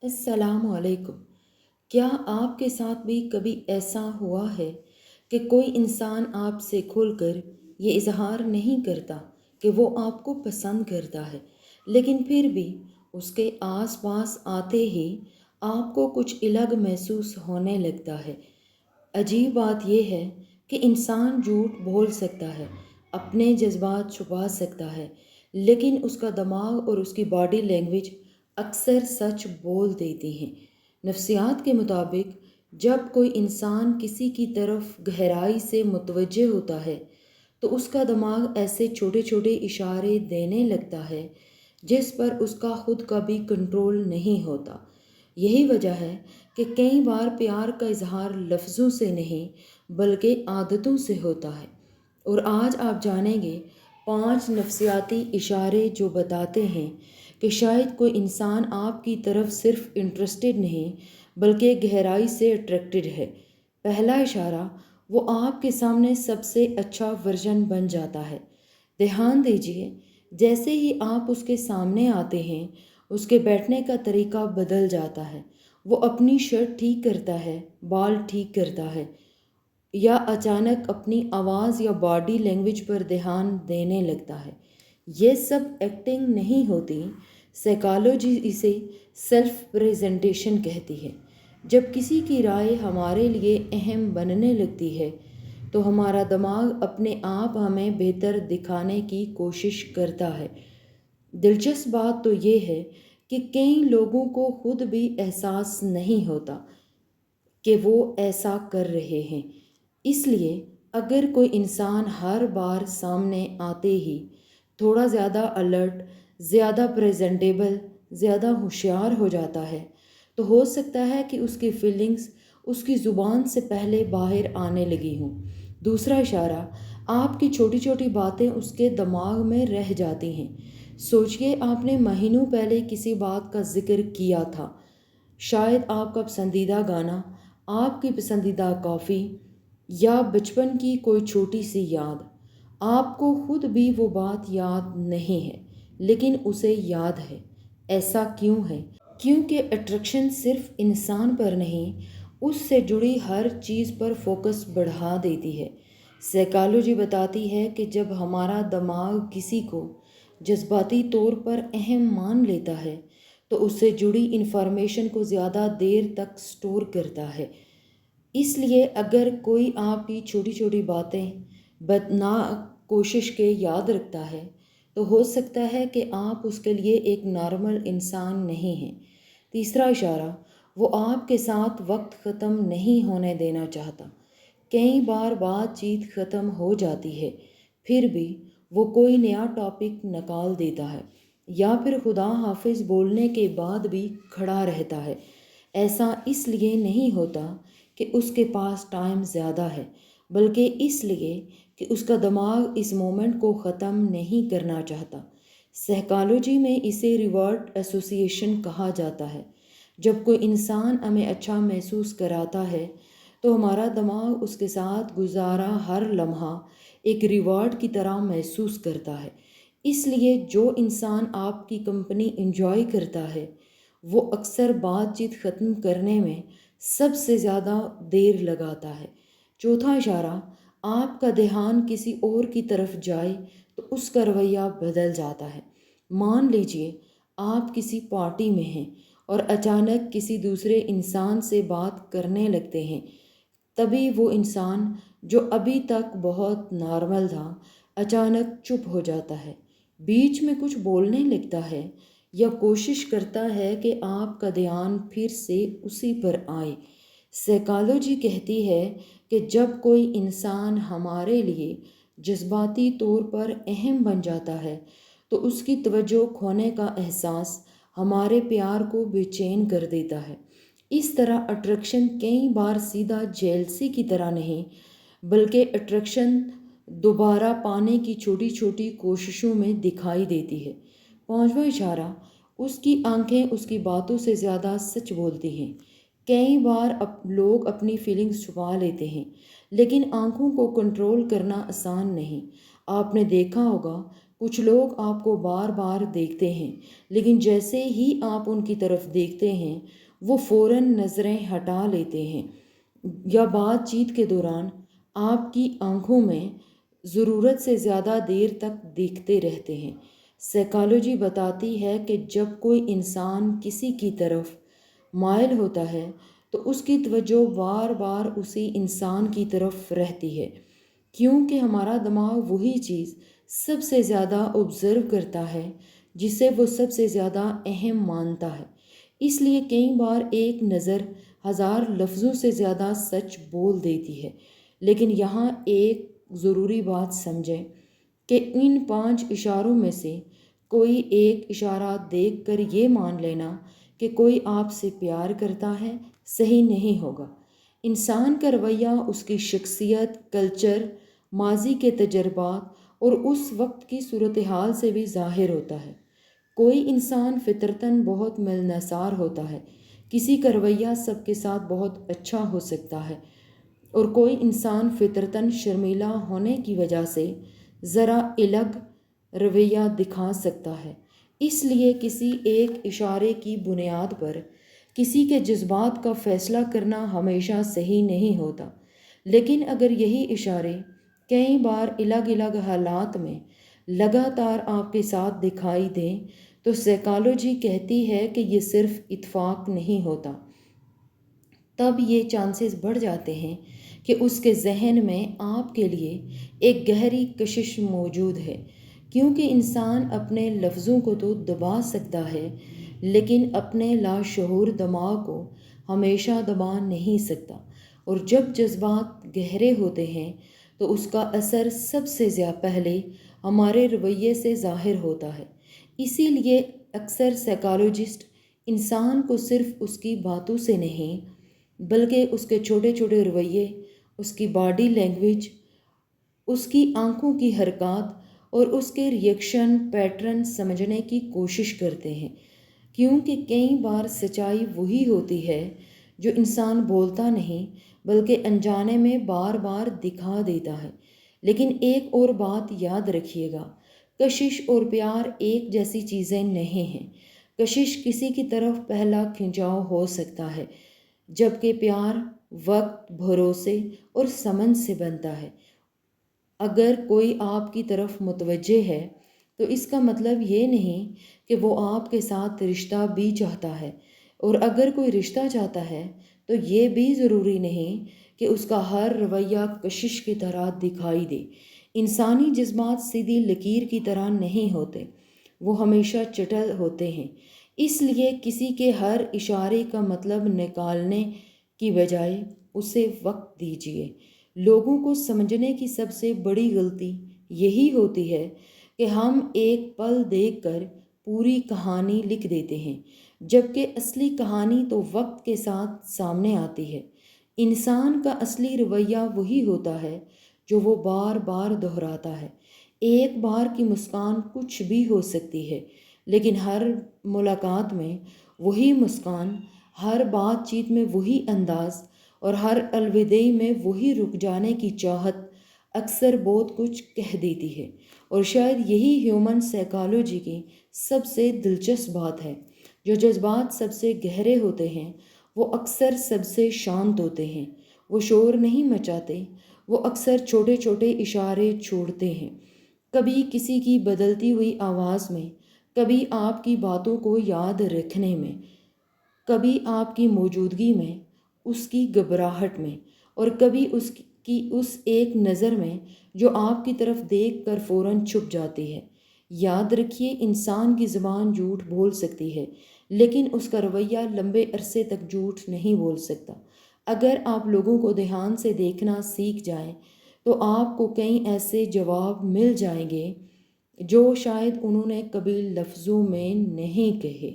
السلام علیکم۔ کیا آپ کے ساتھ بھی کبھی ایسا ہوا ہے کہ کوئی انسان آپ سے کھل کر یہ اظہار نہیں کرتا کہ وہ آپ کو پسند کرتا ہے، لیکن پھر بھی اس کے آس پاس آتے ہی آپ کو کچھ الگ محسوس ہونے لگتا ہے؟ عجیب بات یہ ہے کہ انسان جھوٹ بول سکتا ہے، اپنے جذبات چھپا سکتا ہے، لیکن اس کا دماغ اور اس کی باڈی لینگویج اکثر سچ بول دیتی ہیں۔ نفسیات کے مطابق جب کوئی انسان کسی کی طرف گہرائی سے متوجہ ہوتا ہے تو اس کا دماغ ایسے چھوٹے چھوٹے اشارے دینے لگتا ہے جس پر اس کا خود کا بھی کنٹرول نہیں ہوتا۔ یہی وجہ ہے کہ کئی بار پیار کا اظہار لفظوں سے نہیں بلکہ عادتوں سے ہوتا ہے۔ اور آج آپ جانیں گے 5 نفسیاتی اشارے جو بتاتے ہیں کہ شاید کوئی انسان آپ کی طرف صرف انٹرسٹڈ نہیں بلکہ گہرائی سے اٹریکٹڈ ہے۔ پہلا اشارہ، وہ آپ کے سامنے سب سے اچھا ورژن بن جاتا ہے۔ دھیان دیجیے، جیسے ہی آپ اس کے سامنے آتے ہیں اس کے بیٹھنے کا طریقہ بدل جاتا ہے، وہ اپنی شرٹ ٹھیک کرتا ہے، بال ٹھیک کرتا ہے، یا اچانک اپنی آواز یا باڈی لینگویج پر دھیان دینے لگتا ہے۔ یہ سب ایکٹنگ نہیں ہوتی، سائیکالوجی اسے سیلف پریزنٹیشن کہتی ہے۔ جب کسی کی رائے ہمارے لیے اہم بننے لگتی ہے تو ہمارا دماغ اپنے آپ ہمیں بہتر دکھانے کی کوشش کرتا ہے۔ دلچسپ بات تو یہ ہے کہ کئی لوگوں کو خود بھی احساس نہیں ہوتا کہ وہ ایسا کر رہے ہیں۔ اس لیے اگر کوئی انسان ہر بار سامنے آتے ہی تھوڑا زیادہ الرٹ، زیادہ پریزنٹیبل، زیادہ ہوشیار ہو جاتا ہے تو ہو سکتا ہے کہ اس کی فیلنگز اس کی زبان سے پہلے باہر آنے لگی ہوں۔ دوسرا اشارہ، آپ کی چھوٹی چھوٹی باتیں اس کے دماغ میں رہ جاتی ہیں۔ سوچئے آپ نے مہینوں پہلے کسی بات کا ذکر کیا تھا، شاید آپ کا پسندیدہ گانا، آپ کی پسندیدہ کافی، یا بچپن کی کوئی چھوٹی سی یاد۔ آپ کو خود بھی وہ بات یاد نہیں ہے لیکن اسے یاد ہے۔ ایسا کیوں ہے؟ کیونکہ اٹریکشن صرف انسان پر نہیں، اس سے جڑی ہر چیز پر فوکس بڑھا دیتی ہے۔ سائیکالوجی بتاتی ہے کہ جب ہمارا دماغ کسی کو جذباتی طور پر اہم مان لیتا ہے تو اس سے جڑی انفارمیشن کو زیادہ دیر تک سٹور کرتا ہے۔ اس لیے اگر کوئی آپ کی چھوٹی چھوٹی باتیں بدنا کوشش کے یاد رکھتا ہے تو ہو سکتا ہے کہ آپ اس کے لیے ایک نارمل انسان نہیں ہیں۔ تیسرا اشارہ، وہ آپ کے ساتھ وقت ختم نہیں ہونے دینا چاہتا۔ کئی بار بات چیت ختم ہو جاتی ہے پھر بھی وہ کوئی نیا ٹاپک نکال دیتا ہے یا پھر خدا حافظ بولنے کے بعد بھی کھڑا رہتا ہے۔ ایسا اس لیے نہیں ہوتا کہ اس کے پاس ٹائم زیادہ ہے بلکہ اس لیے کہ اس کا دماغ اس مومنٹ کو ختم نہیں کرنا چاہتا۔ سائیکالوجی میں اسے ریوارڈ ایسوسی ایشن کہا جاتا ہے۔ جب کوئی انسان ہمیں اچھا محسوس کراتا ہے تو ہمارا دماغ اس کے ساتھ گزارا ہر لمحہ ایک ریوارڈ کی طرح محسوس کرتا ہے۔ اس لیے جو انسان آپ کی کمپنی انجوائے کرتا ہے وہ اکثر بات چیت ختم کرنے میں سب سے زیادہ دیر لگاتا ہے۔ چوتھا اشارہ، آپ کا دھیان کسی اور کی طرف جائے تو اس کا رویہ بدل جاتا ہے۔ مان لیجئے آپ کسی پارٹی میں ہیں اور اچانک کسی دوسرے انسان سے بات کرنے لگتے ہیں، تبھی وہ انسان جو ابھی تک بہت نارمل تھا اچانک چپ ہو جاتا ہے، بیچ میں کچھ بولنے لگتا ہے یا کوشش کرتا ہے کہ آپ کا دھیان پھر سے اسی پر آئے۔ سائیکالوجی کہتی ہے کہ جب کوئی انسان ہمارے لیے جذباتی طور پر اہم بن جاتا ہے تو اس کی توجہ کھونے کا احساس ہمارے پیار کو بے چین کر دیتا ہے۔ اس طرح اٹریکشن کئی بار سیدھا جیلسی کی طرح نہیں بلکہ اٹریکشن دوبارہ پانے کی چھوٹی چھوٹی کوششوں میں دکھائی دیتی ہے۔ پانچواں اشارہ، اس کی آنکھیں اس کی باتوں سے زیادہ سچ بولتی ہیں۔ کئی بار لوگ اپنی فیلنگز چھپا لیتے ہیں لیکن آنکھوں کو کنٹرول کرنا آسان نہیں۔ آپ نے دیکھا ہوگا کچھ لوگ آپ کو بار بار دیکھتے ہیں، لیکن جیسے ہی آپ ان کی طرف دیکھتے ہیں وہ فوراً نظریں ہٹا لیتے ہیں، یا بات چیت کے دوران آپ کی آنکھوں میں ضرورت سے زیادہ دیر تک دیکھتے رہتے ہیں۔ سائیکالوجی بتاتی ہے کہ جب کوئی انسان کسی کی طرف مائل ہوتا ہے تو اس کی توجہ بار بار اسی انسان کی طرف رہتی ہے، کیونکہ ہمارا دماغ وہی چیز سب سے زیادہ آبزرو کرتا ہے جسے وہ سب سے زیادہ اہم مانتا ہے۔ اس لیے کئی بار ایک نظر ہزار لفظوں سے زیادہ سچ بول دیتی ہے۔ لیکن یہاں ایک ضروری بات سمجھیں کہ ان 5 اشاروں میں سے کوئی ایک اشارہ دیکھ کر یہ مان لینا کہ کوئی آپ سے پیار کرتا ہے صحیح نہیں ہوگا۔ انسان کا رویہ اس کی شخصیت، کلچر، ماضی کے تجربات اور اس وقت کی صورتحال سے بھی ظاہر ہوتا ہے۔ کوئی انسان فطرتاً بہت ملنسار ہوتا ہے، کسی کا رویہ سب کے ساتھ بہت اچھا ہو سکتا ہے، اور کوئی انسان فطرتاً شرمیلا ہونے کی وجہ سے ذرا الگ رویہ دکھا سکتا ہے۔ اس لیے کسی ایک اشارے کی بنیاد پر کسی کے جذبات کا فیصلہ کرنا ہمیشہ صحیح نہیں ہوتا، لیکن اگر یہی اشارے کئی بار الگ الگ حالات میں لگاتار آپ کے ساتھ دکھائی دیں تو سائیکالوجی کہتی ہے کہ یہ صرف اتفاق نہیں ہوتا، تب یہ چانسز بڑھ جاتے ہیں کہ اس کے ذہن میں آپ کے لیے ایک گہری کشش موجود ہے، کیونکہ انسان اپنے لفظوں کو تو دبا سکتا ہے لیکن اپنے لاشعور دماغ کو ہمیشہ دبا نہیں سکتا، اور جب جذبات گہرے ہوتے ہیں تو اس کا اثر سب سے زیادہ پہلے ہمارے رویے سے ظاہر ہوتا ہے۔ اسی لیے اکثر سائیکالوجسٹ انسان کو صرف اس کی باتوں سے نہیں بلکہ اس کے چھوٹے چھوٹے رویے، اس کی باڈی لینگویج، اس کی آنکھوں کی حرکات اور اس کے ریئیکشن پیٹرن سمجھنے کی کوشش کرتے ہیں، کیونکہ کئی بار سچائی وہی ہوتی ہے جو انسان بولتا نہیں بلکہ انجانے میں بار بار دکھا دیتا ہے۔ لیکن ایک اور بات یاد رکھیے گا، کشش اور پیار ایک جیسی چیزیں نہیں ہیں۔ کشش کسی کی طرف پہلا کھنچاؤ ہو سکتا ہے، جبکہ پیار وقت، بھروسے اور سمجھ سے بنتا ہے۔ اگر کوئی آپ کی طرف متوجہ ہے تو اس کا مطلب یہ نہیں کہ وہ آپ کے ساتھ رشتہ بھی چاہتا ہے، اور اگر کوئی رشتہ چاہتا ہے تو یہ بھی ضروری نہیں کہ اس کا ہر رویہ کشش کی طرح دکھائی دے۔ انسانی جذبات سیدھی لکیر کی طرح نہیں ہوتے، وہ ہمیشہ چٹل ہوتے ہیں۔ اس لیے کسی کے ہر اشارے کا مطلب نکالنے کی بجائے اسے وقت دیجیے۔ لوگوں کو سمجھنے کی سب سے بڑی غلطی یہی ہوتی ہے کہ ہم ایک پل دیکھ کر پوری کہانی لکھ دیتے ہیں، جبکہ اصلی کہانی تو وقت کے ساتھ سامنے آتی ہے۔ انسان کا اصلی رویہ وہی ہوتا ہے جو وہ بار بار دہراتا ہے۔ ایک بار کی مسکان کچھ بھی ہو سکتی ہے، لیکن ہر ملاقات میں وہی مسکان، ہر بات چیت میں وہی انداز اور ہر الوداعی میں وہی رک جانے کی چاہت اکثر بہت کچھ کہہ دیتی ہے۔ اور شاید یہی ہیومن سائیکالوجی کی سب سے دلچسپ بات ہے، جو جذبات سب سے گہرے ہوتے ہیں وہ اکثر سب سے شانت ہوتے ہیں۔ وہ شور نہیں مچاتے، وہ اکثر چھوٹے چھوٹے اشارے چھوڑتے ہیں، کبھی کسی کی بدلتی ہوئی آواز میں، کبھی آپ کی باتوں کو یاد رکھنے میں، کبھی آپ کی موجودگی میں، اس کی گھبراہٹ میں، اور کبھی اس کی اس ایک نظر میں جو آپ کی طرف دیکھ کر فوراً چھپ جاتی ہے۔ یاد رکھیے، انسان کی زبان جھوٹ بول سکتی ہے لیکن اس کا رویہ لمبے عرصے تک جھوٹ نہیں بول سکتا۔ اگر آپ لوگوں کو دھیان سے دیکھنا سیکھ جائیں تو آپ کو کئی ایسے جواب مل جائیں گے جو شاید انہوں نے کبھی لفظوں میں نہیں کہے۔